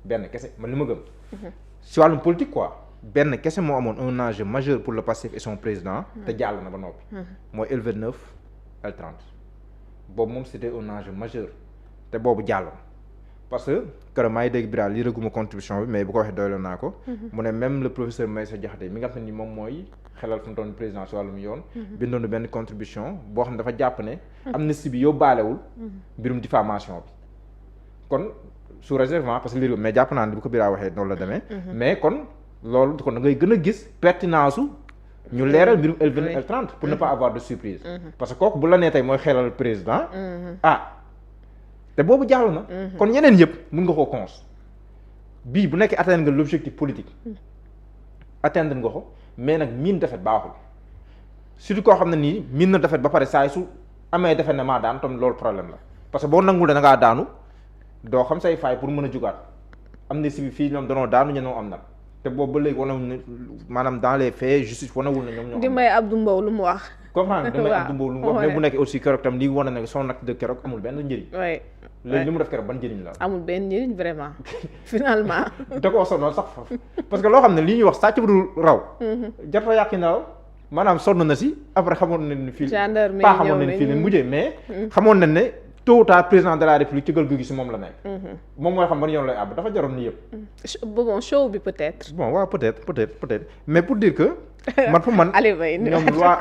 Speaker 3: benn kese man li ma gëm. si wàllum politique quoi. benn kese moo amoon un enjeu majeur pour le Pastef et son président te jàll na ba noppi. mooy L29 L30 boobu moom c'était un enjeu majeur te boobu jàll na parce que keroog maa ngi dégg Bira lii rëgguma contribution bi mais bu ko waxee doyloon naa ko. mu ne même le professeur Maïssa Diakhaté mi nga xam ne ni moom mooy xelal fu mu toll président si wàllum yoon. bindoon benn contribution boo xam ne dafa jàpp ne. amnistie bi yóbbaalewul. mbirum diffamation bi. kon sous réserve parce que lii mais jàpp naa ne bu ko Bira waxee noonu la demee. mais kon loolu kon da ngay gën a gis pertinence su. ñu leeral mbirum L29 L30 pour ne pas avoir de surprise. parce que kooku bu la nee tey mooy xelal président. te boobu jàll na. kon yeneen yëpp mun nga koo cons bii bu nekkee atteindre nga l'objectif politique. atteindre nga ko mais nag miin defet baaxul surtout koo xam ne nii miin na defet ba pare saa su amee defet ne maa daan tam loolu problème la parce que boo nangul da ngaa daanu doo xam say faay pour mën a jugaat am na si bi fii ñoom danoo daanu ñenoo am nag te boobu ba léegi wanewul ne maanaam dans les faits justice wanewul ne ñoom ñoo am.
Speaker 1: di may Abdou Mbow lu mu wax.
Speaker 3: comprendre damay Abdou Mbow lu mu wax mais bu nekk aussi keroog tam li wane ne son acte de keroog amul benn njëriñ. léegi li mu def keroog ban njëriñ la.
Speaker 1: amul benn njëriñ vraiment finalement.
Speaker 3: da koo sonnoon sax foofu parce que loo xam ne li ñuy wax sàcc bu dul raw. jarta yàqi na raw maanaam sonn na si après xamoon nañ ne fii.
Speaker 1: gendarme
Speaker 3: pas xamoon nañ fii leen mujjee mais. xamoon nañ ne tôt ou tard président de la république ci gël gu gi si moom la nekk. moom mooy xam ban yoon lay àbb dafa jaroon ni yëpp.
Speaker 1: bon show bi peut-être.
Speaker 3: bon waaw peut-être mais pour dire que. man pour man ñoom loi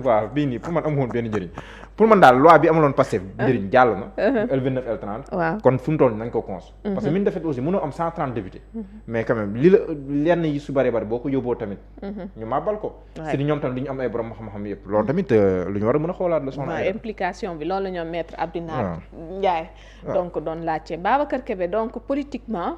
Speaker 3: waaw bii nii pour man amuwoon benn njëriñ pour man daal loi bi amaloon Pastef njëriñ jàll na. L29 L30.
Speaker 1: waaw kon
Speaker 3: fu mu toll nañ ko cons. parce que min defet aussi mënoo am 130 députés. mais quand même li la lenn yi su bëree bëri boo ko yóbboo tamit. ñu màbbal ko. si ni ñoom tamit li ñu am ay borom xam-xam yëpp loolu tamit lu ñu war a mën a xoolaat la. soxna
Speaker 1: implication bi loolu la ñoom maître Abdinaar Ndiaye. donc doon laajte Babacar Kébé donc politiquement.